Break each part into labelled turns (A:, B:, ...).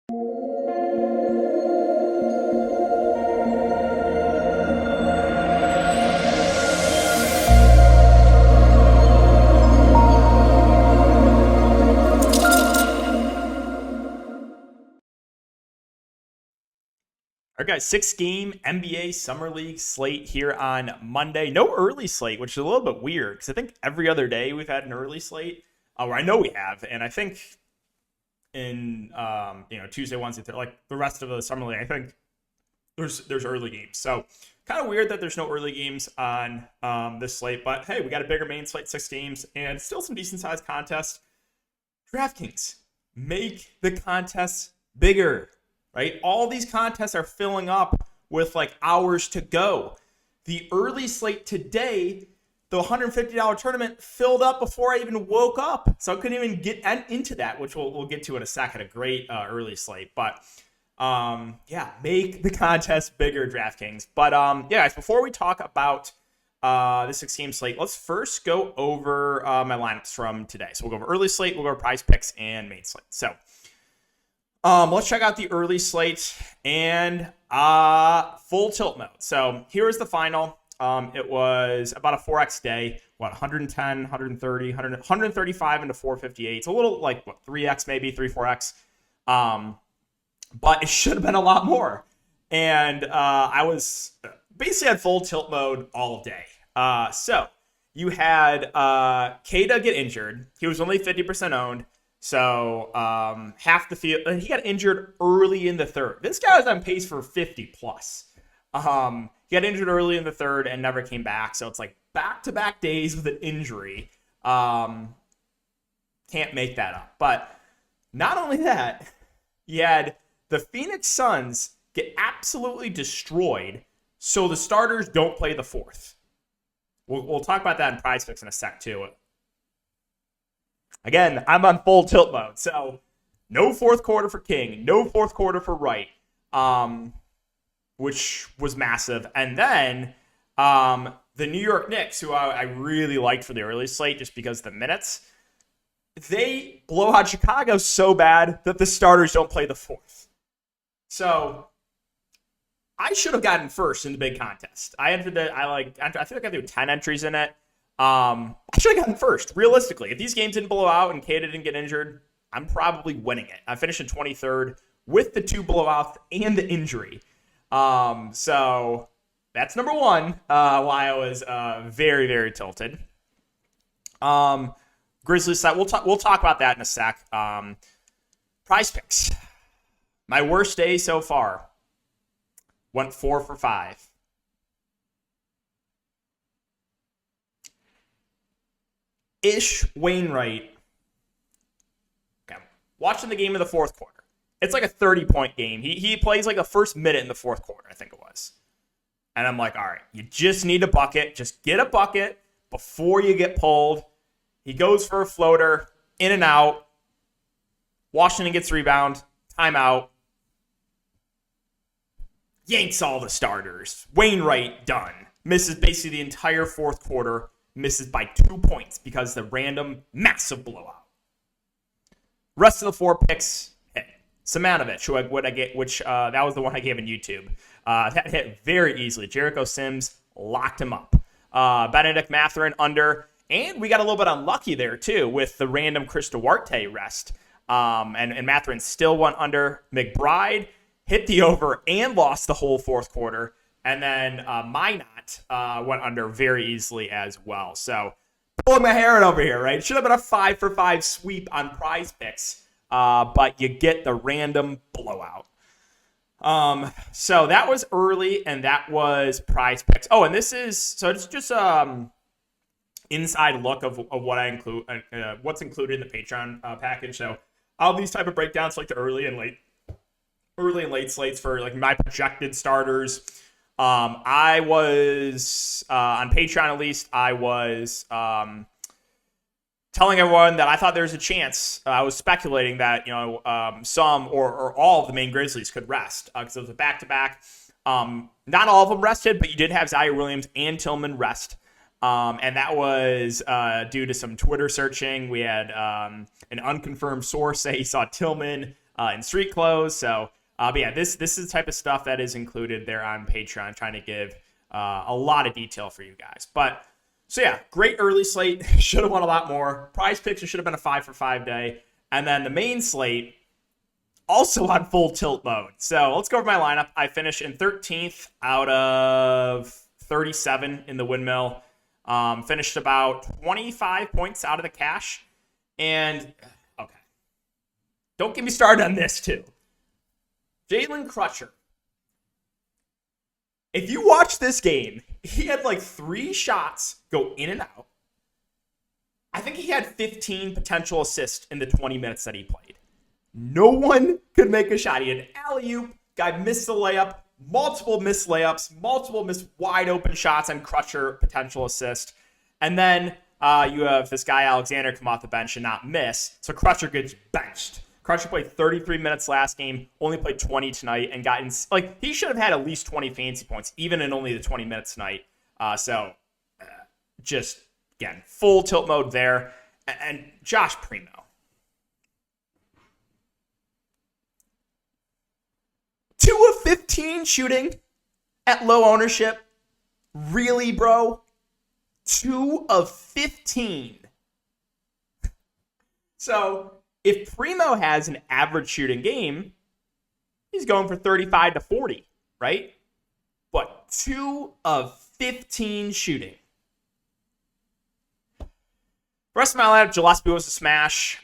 A: All right, guys, 6-game NBA Summer League slate here on Monday. No early slate, which is a little bit weird because I think every other day we've had an early slate, or I know we have, and I think in Tuesday, Wednesday, like the rest of the Summer League, I think there's early games. So kind of weird that there's no early games on this slate, but hey, we got a bigger main slate, 6 games, and still some decent sized contests. Draftkings, make the contests bigger. Right? All these contests are filling up with like hours to go. The early slate today, the $150 tournament filled up before I even woke up. So I couldn't even get into that, which we'll get to in a second. A great early slate. But make the contest bigger, DraftKings. But guys, before we talk about the 6-game slate, let's first go over my lineups from today. So we'll go over early slate, we'll go over prize picks and main slate. So let's check out the early slate and full tilt mode. So here's the final. It was about a 4x day. 110, 130, 135 into 458. It's a little like 3x maybe, 4x. But it should have been a lot more. And I was basically had full tilt mode all day. So you had Kada get injured. He was only 50% owned. So half the field, and he got injured early in the third. This guy was on pace for 50 plus. He got injured early in the third and never came back. So it's like back-to-back days with an injury. Can't make that up. But not only that, you had the Phoenix Suns get absolutely destroyed. So the starters don't play the fourth. We'll talk about that in prize picks in a sec too. Again, I'm on full tilt mode, so no fourth quarter for King, no fourth quarter for Wright, which was massive. And then the New York Knicks, who I really liked for the early slate just because of the minutes, they blow out Chicago so bad that the starters don't play the fourth. So I should have gotten first in the big contest. I feel like I threw 10 entries in it. I should have gotten first. Realistically, if these games didn't blow out and Kada didn't get injured, I'm probably winning it. I finished in 23rd with the 2 blowouts and the injury. So that's number one. Why I was very, very tilted. Grizzlies side. We'll talk about that in a sec. Prize picks. My worst day so far. Went 4 for 5. Ish Wainwright. Okay. Watching the game of the fourth quarter. It's like a 30-point game. He plays like the first minute in the fourth quarter, I think it was. And I'm like, all right, you just need a bucket. Just get a bucket before you get pulled. He goes for a floater, in and out. Washington gets rebound, timeout. Yanks all the starters. Wainwright done. Misses basically the entire fourth quarter. Misses by 2 points because of the random massive blowout. Rest of the 4 picks hit. Samanovich, that was the one I gave on YouTube. That hit very easily. Jericho Sims locked him up. Benedict Mathurin under. And we got a little bit unlucky there, too, with the random Chris Duarte rest. And Mathurin still went under. McBride hit the over and lost the whole fourth quarter. And then Minot went under very easily as well. So pulling my hair out over here, right? It should have been a 5 for 5 sweep on prize picks. But you get the random blowout. So that was early, and that was prize picks. Oh, and this is, so it's just inside look of what I include, what's included in the Patreon package. So all these type of breakdowns, like the early and late slates for like my projected starters. I was on Patreon, at least I was telling everyone that I thought there was a chance. I was speculating that some or all of the main Grizzlies could rest because it was a back-to-back. Not all of them rested, but you did have Zaire Williams and Tillman rest. And that was due to some Twitter searching. We had an unconfirmed source say he saw Tillman in street clothes. So, but yeah, this is the type of stuff that is included there on Patreon, trying to give a lot of detail for you guys. But so yeah, great early slate. Should have won a lot more. Prize picks should have been a 5 for 5 day. And then the main slate, also on full tilt mode. So let's go over my lineup. I finished in 13th out of 37 in the windmill. Finished about 25 points out of the cash. And, okay. Don't get me started on this, too. Jalen Crutcher. If you watch this game, he had like 3 shots go in and out. I think he had 15 potential assists in the 20 minutes that he played. No one could make a shot. He had an alley-oop. Guy missed the layup. Multiple missed layups. Multiple missed wide open shots on Crutcher potential assist. And then you have this guy Alexander come off the bench and not miss. So Crutcher gets benched. Crutcher played 33 minutes last game, only played 20 tonight, and got he should have had at least 20 fantasy points, even in only the 20 minutes tonight. Just, again, full tilt mode there. And Josh Primo. 2 of 15 shooting at low ownership. Really, bro? 2 of 15. So, if Primo has an average shooting game, he's going for 35 to 40, right? But 2 of 15 shooting. The rest of my lineup, Gillespie was a smash.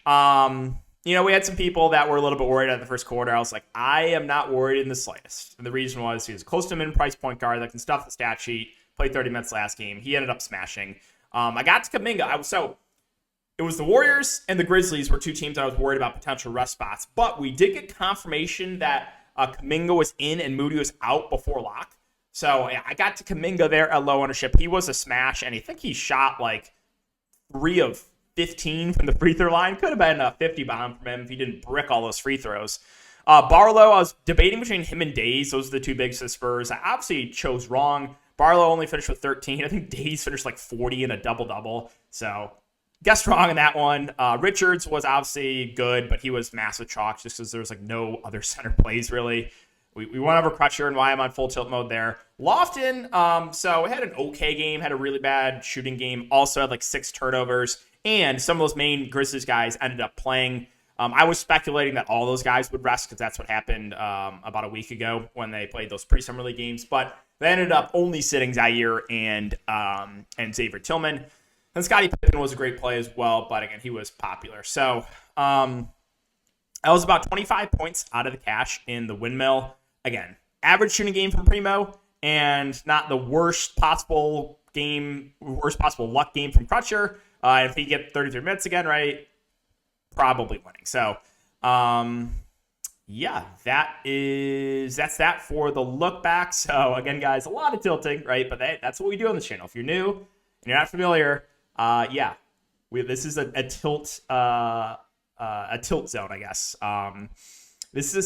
A: We had some people that were a little bit worried at the first quarter. I was like, I am not worried in the slightest. And the reason was he was close to min-price point guard that can stuff the stat sheet, played 30 minutes last game. He ended up smashing. I got to Kuminga. It was the Warriors and the Grizzlies were 2 teams I was worried about potential rest spots. But we did get confirmation that Kuminga was in and Moody was out before lock. So I got to Kuminga there at low ownership. He was a smash, and I think he shot like 3 of 15 from the free throw line. Could have been a 50 bomb from him if he didn't brick all those free throws. Barlow, I was debating between him and Days. Those are the 2 bigs for the Spurs. I obviously chose wrong. Barlow only finished with 13. I think Days finished like 40 in a double-double. So, guessed wrong in that one. Richards was obviously good, but he was massive chalk just because there was like no other center plays really. We went over Crutcher and why I'm on full tilt mode there. Lofton, so had an okay game, had a really bad shooting game. Also had like 6 turnovers. And some of those main Grizzlies guys ended up playing. I was speculating that all those guys would rest because that's what happened about a week ago when they played those pre-summer league games. But they ended up only sitting Zaire and Xavier Tillman. And Scottie Pippen was a great play as well, but again, he was popular. So I was about 25 points out of the cash in the windmill. Again, average shooting game from Primo and not the worst possible luck game from Crutcher. If he gets 33 minutes again, right, probably winning. So, that's that for the look back. So, again, guys, a lot of tilting, right? But that's what we do on the channel. If you're new and you're not familiar, this is a tilt zone, I guess. This is a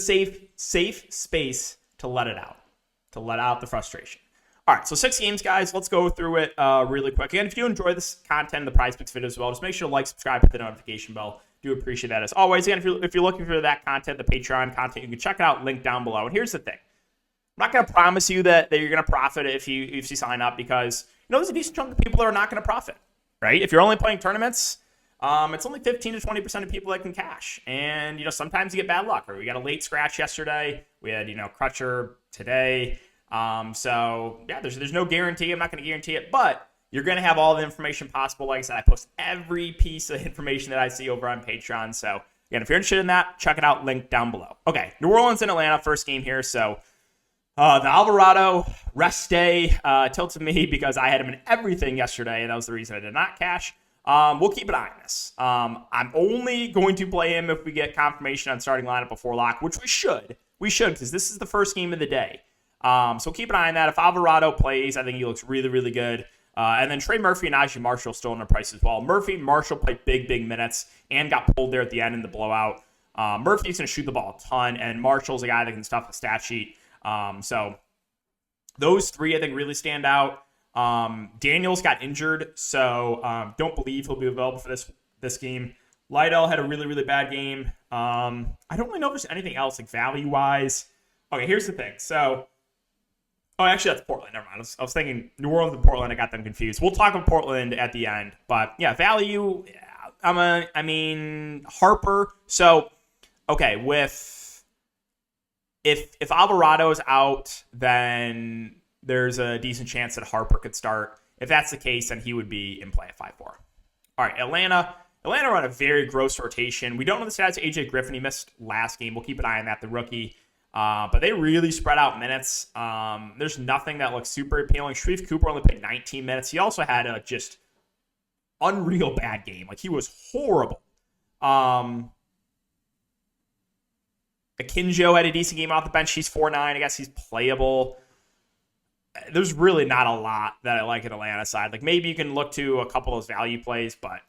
A: safe space to let it out the frustration. All right, so 6 games, guys. Let's go through it really quick. Again, if you enjoy this content, the Prize Picks video as well, just make sure to like, subscribe, hit the notification bell. Do appreciate that as always. Again, if you're looking for that content, the Patreon content, you can check it out, link down below. And here's the thing. I'm not going to promise you that you're going to profit if you sign up because, there's a decent chunk of people that are not going to profit, right? If you're only playing tournaments, it's only 15 to 20% of people that can cash. And, sometimes you get bad luck. Or we got a late scratch yesterday. We had, Crutcher today. There's no guarantee. I'm not going to guarantee it, but you're going to have all the information possible. Like I said, I post every piece of information that I see over on Patreon. So again, if you're interested in that, check it out. Link down below. Okay. New Orleans and Atlanta, first game here. So, the Alvarado rest day, tilted me because I had him in everything yesterday. And that was the reason I did not cash. We'll keep an eye on this. I'm only going to play him if we get confirmation on starting lineup before lock, which we should because this is the first game of the day. So keep an eye on that. If Alvarado plays, I think he looks really, really good. And then Trey Murphy and Najee Marshall still in the price as well. Marshall played big minutes and got pulled there at the end in the blowout. Murphy's going to shoot the ball a ton, and Marshall's a guy that can stuff the stat sheet. So those 3, I think, really stand out. Daniels got injured, so don't believe he'll be available for this game. Lydell had a really, really bad game. I don't really know if there's anything else like value-wise. Okay, here's the thing. So, actually, that's Portland. Never mind. I was thinking New Orleans and Portland. I got them confused. We'll talk about Portland at the end. But yeah, value. I mean Harper. So, okay, if Alvarado's out, then there's a decent chance that Harper could start. If that's the case, then he would be in play at 5-4. All right, Atlanta run a very gross rotation. We don't know the status of AJ Griffin. He missed last game. We'll keep an eye on that, the rookie. But they really spread out minutes. There's nothing that looks super appealing. Sharif Cooper only played 19 minutes. He also had a just unreal bad game. Like, he was horrible. Akinjo had a decent game off the bench. He's 4-9. I guess he's playable. There's really not a lot that I like at Atlanta side. Like, maybe you can look to a couple of those value plays, but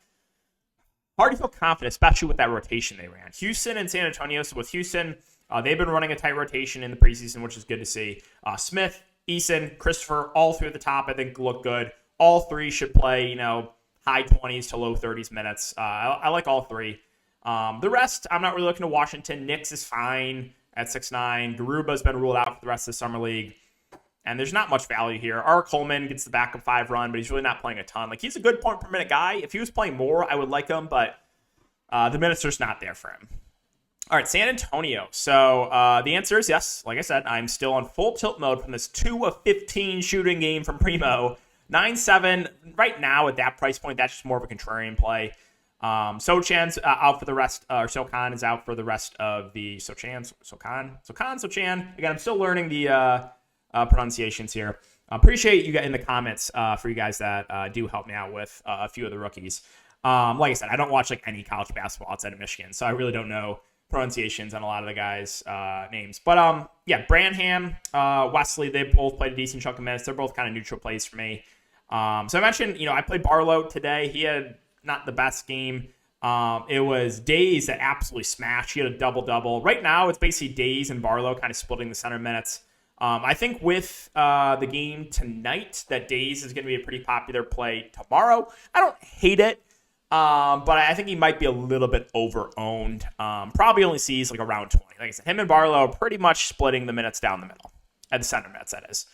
A: hard to feel confident, especially with that rotation they ran. Houston and San Antonio. So with Houston, they've been running a tight rotation in the preseason, which is good to see. Smith, Eason, Christopher, all three at the top, I think look good. All three should play, high 20s to low 30s minutes. I like all three. The rest, I'm not really looking to Washington. Nix is fine at 6'9". Garuba's been ruled out for the rest of the summer league. And there's not much value here. R. Coleman gets the backup 5 run, but he's really not playing a ton. Like, he's a good point per minute guy. If he was playing more, I would like him, but the minutes are just not there for him. All right, San Antonio. So the answer is yes. Like I said, I'm still on full tilt mode from this 2 of 15 shooting game from Primo. 9-7. Right now at that price point, that's just more of a contrarian play. Sochan's out for the rest, or Sochan is out for the rest of the Sochan. Again, I'm still learning the pronunciations here. Appreciate you guys in the comments for you guys that do help me out with a few of the rookies. Like I said, I don't watch like any college basketball outside of Michigan, so I really don't know pronunciations on a lot of the guys' names. But yeah, Branham, Wesley, they both played a decent chunk of minutes. They're both kind of neutral plays for me. So I mentioned, I played Barlow today. He had not the best game. It was Days that absolutely smashed. He had a double-double. Right now, it's basically Days and Barlow kind of splitting the center minutes. I think with the game tonight, that Days is going to be a pretty popular play tomorrow. I don't hate it, but I think he might be a little bit over-owned. Probably only sees like around 20. Like I said, him and Barlow are pretty much splitting the minutes down the middle. At the center minutes, that is.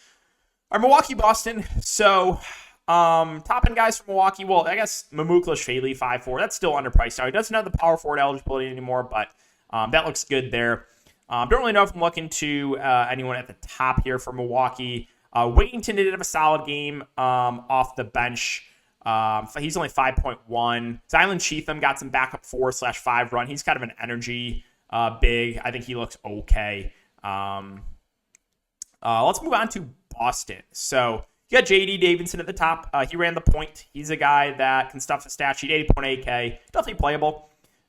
A: All right, Milwaukee, Boston. So top end guys from Milwaukee. Well, I guess Mamukla Shaley 5'4". That's still underpriced. Now he doesn't have the power forward eligibility anymore, but that looks good there. Don't really know if I'm looking to anyone at the top here for Milwaukee. Waitington did have a solid game off the bench. He's only 5.1. Zylan Cheatham got some backup 4/5 run. He's kind of an energy big. I think he looks okay. Let's move on to Boston. So you got J.D. Davidson at the top. He ran the point. He's a guy that can stuff the stat sheet. 80.8K. Definitely playable.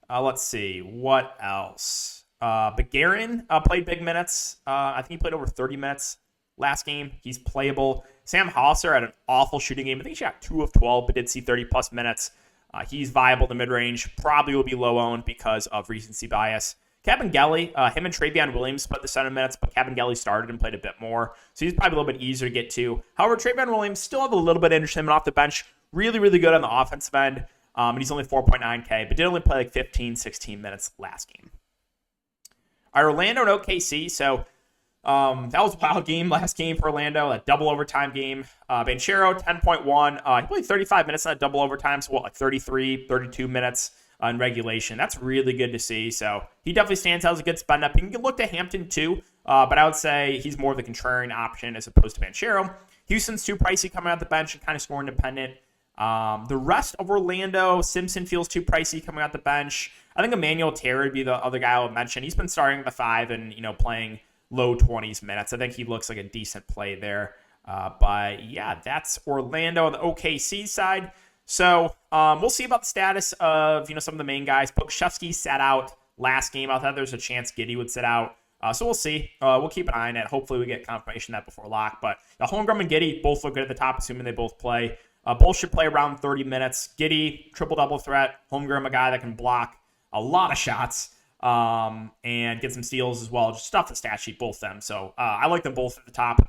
A: Let's see. What else? Begarin played big minutes. I think he played over 30 minutes last game. He's playable. Sam Hollister had an awful shooting game. I think he shot 2 of 12, but did see 30-plus minutes. He's viable in the mid-range. Probably will be low-owned because of recency bias. Kabengele, him and Travion Williams split the center minutes, but Kabengele started and played a bit more. So he's probably a little bit easier to get to. However, Travion Williams still have a little bit of interest in him off the bench. Really, really good on the offensive end. And he's only 4.9K, but did only play like 15, 16 minutes last game. All right, Orlando and OKC. So that was a wild game last game for Orlando, a double overtime game. Banchero, 10.1. He played 35 minutes on a double overtime, so like 33, 32 minutes in regulation. That's really good to see. So he definitely stands out as a good spend up. You can look to Hampton too, but I would say he's more of the contrarian option as opposed to Banchero. Houston's too pricey coming out the bench and kind of scoring dependent. The rest of Orlando, Simpson feels too pricey coming out the bench. I think Emmanuel Terry would be the other guy I would mention. He's been starting at the 5 and playing low 20s minutes. I think he looks like a decent play there. But yeah, that's Orlando on the OKC side. So we'll see about the status of some of the main guys. Pokusevski sat out last game. I thought there's a chance Giddey would sit out. So we'll see. We'll keep an eye on it. Hopefully we get confirmation of that before lock. But Holmgren and Giddey both look good at the top, assuming they both play. Both should play around 30 minutes. Giddey, triple-double threat. Holmgren, a guy that can block a lot of shots and get some steals as well. Just stuff the stat sheet, both of them. So I like them both at the top.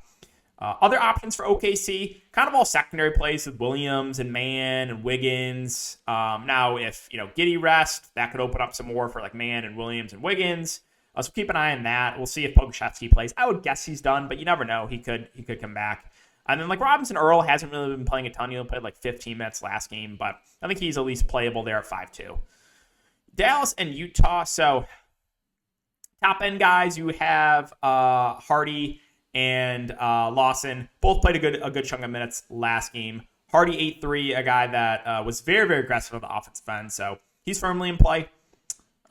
A: Other options for OKC, kind of all secondary plays with Williams and Mann and Wiggins. Now, if Giddey rest, that could open up some more for like Mann and Williams and Wiggins. So keep an eye on that. We'll see if Pokusevski plays. I would guess he's done, but you never know. He could come back. And then like Robinson Earl hasn't really been playing a ton. He only played like 15 minutes last game, but I think he's at least playable there at 5-2. Dallas and Utah. So top end guys, you have Hardy and Lawson. Both played a good chunk of minutes last game. Hardy 8-3, a guy that was very, very aggressive on the offensive end. So he's firmly in play.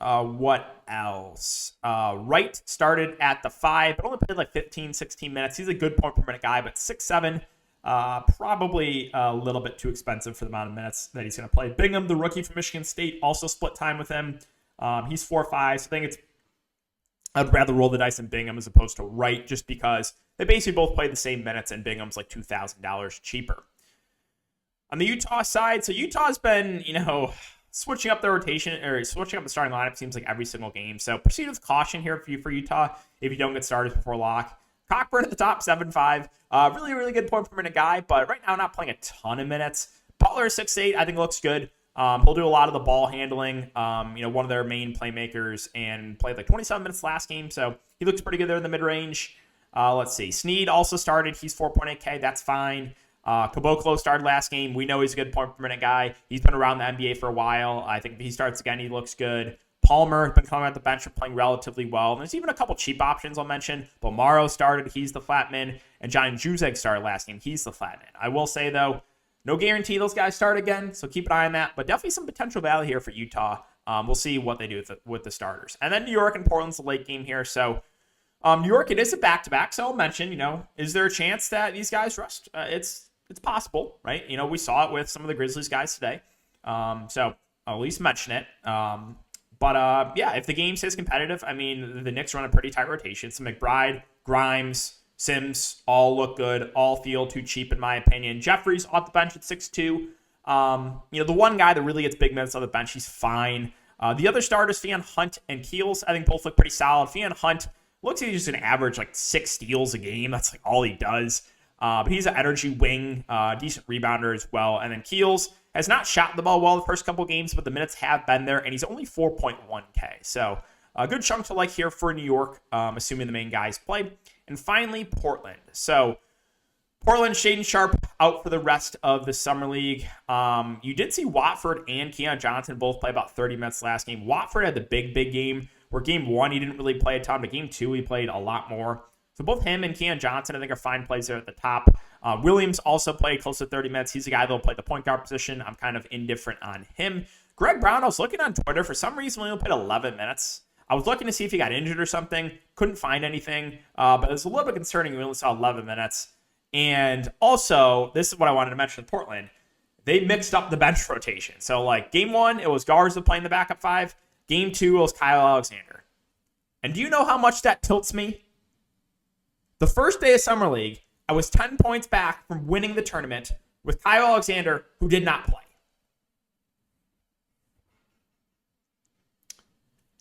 A: What else? Wright started at the 5, but only played like 15, 16 minutes. He's a good point per minute guy, but 6'7", probably a little bit too expensive for the amount of minutes that he's going to play. Bingham, the rookie from Michigan State, also split time with him. He's 4'5", so I think I'd rather roll the dice in Bingham as opposed to Wright, just because they basically both play the same minutes, and Bingham's like $2,000 cheaper. On the Utah side, so Utah's been, switching up the rotation or switching up the starting lineup seems like every single game. So proceed with caution here for Utah if you don't get started before lock. Cockburn at the top, 7'5". Really, really good point per minute guy, but right now not playing a ton of minutes. Butler 6'8", I think looks good. He'll do a lot of the ball handling, one of their main playmakers, and played like 27 minutes last game. So he looks pretty good there in the mid-range. Let's see. Snead also started. He's 4.8K. That's fine. Caboclo started last game. We know he's a good point per minute guy. He's been around the NBA for a while. I think if he starts again, he looks good. Palmer has been coming at the bench and playing relatively well. And there's even a couple cheap options I'll mention. Bomaro started. He's the flat min. And John Juzek started last game. He's the flat min. I will say, though, no guarantee those guys start again, so keep an eye on that. But definitely some potential value here for Utah. We'll see what they do with the starters. And then New York and Portland's the late game here. So New York, it is a back-to-back. So I'll mention, is there a chance that these guys rest? It's possible, right? We saw it with some of the Grizzlies guys today. So I'll at least mention it. But if the game stays competitive, the Knicks run a pretty tight rotation. So McBride, Grimes, Sims all look good. All feel too cheap, in my opinion. Jeffries off the bench at 6'2". The one guy that really gets big minutes on the bench, he's fine. The other starters, Fionn Hunt and Keels, I think both look pretty solid. Fionn Hunt looks like he's just going to average like 6 steals a game. That's like all he does. But he's an energy wing, decent rebounder as well. And then Keels has not shot the ball well the first couple games, but the minutes have been there, and he's only 4.1K. So a good chunk to like here for New York, assuming the main guys play. And finally, Portland. So Portland, Shaedon Sharpe out for the rest of the Summer League. You did see Watford and Keon Johnson both play about 30 minutes last game. Watford had the big game where game 1 he didn't really play a ton, but game 2 he played a lot more. So both him and Keon Johnson, I think, are fine plays there at the top. Williams also played close to 30 minutes. He's a guy that will play the point guard position. I'm kind of indifferent on him. Greg Brown, I was looking on Twitter. For some reason, he only played 11 minutes. I was looking to see if he got injured or something. Couldn't find anything. But it was a little bit concerning. We only saw 11 minutes. And also, this is what I wanted to mention in Portland. They mixed up the bench rotation. So, like, game 1, it was Garza playing the backup 5. Game 2, it was Kyle Alexander. And do you know how much that tilts me? The first day of Summer League, I was 10 points back from winning the tournament with Kyle Alexander, who did not play.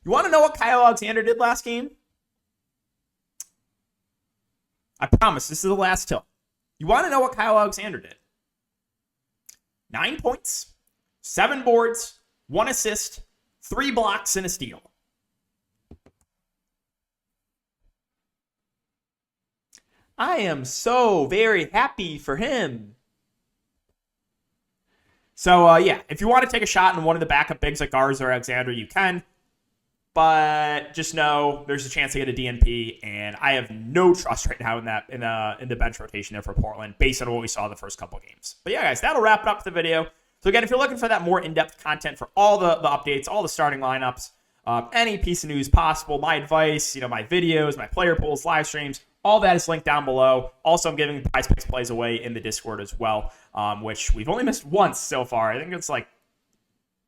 A: You want to know what Kyle Alexander did last game? I promise, this is the last tilt. You want to know what Kyle Alexander did? 9 points, 7 boards, 1 assist, 3 blocks, and a steal. I am so very happy for him. So, if you want to take a shot in one of the backup bigs like Garza or Alexander, you can. But just know there's a chance to get a DNP, and I have no trust right now in the bench rotation there for Portland based on what we saw the first couple games. But yeah, guys, that'll wrap it up for the video. So again, if you're looking for that more in-depth content for all the updates, all the starting lineups, any piece of news possible, my advice, my videos, my player polls, live streams, all that is linked down below. Also, I'm giving Prize Picks plays away in the Discord as well, which we've only missed once so far. I think it's I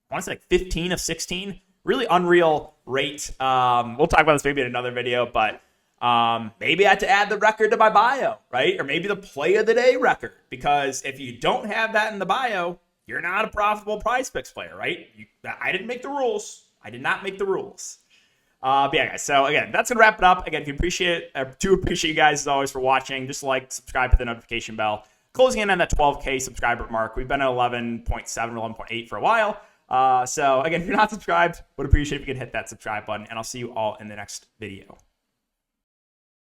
A: want to say 15 of 16. Really unreal rate. We'll talk about this maybe in another video, but maybe I had to add the record to my bio, right? Or maybe the play of the day record, because if you don't have that in the bio, you're not a profitable Prize Picks player, right? I didn't make the rules. I did not make the rules. But yeah, guys. So again, that's gonna wrap it up. Again, if you appreciate, do appreciate you guys as always for watching. Just like, subscribe, hit the notification bell. Closing in on that 12K subscriber mark. We've been at 11.7 or 11.8 for a while. So again, if you're not subscribed, would appreciate if you could hit that subscribe button, and I'll see you all in the next video.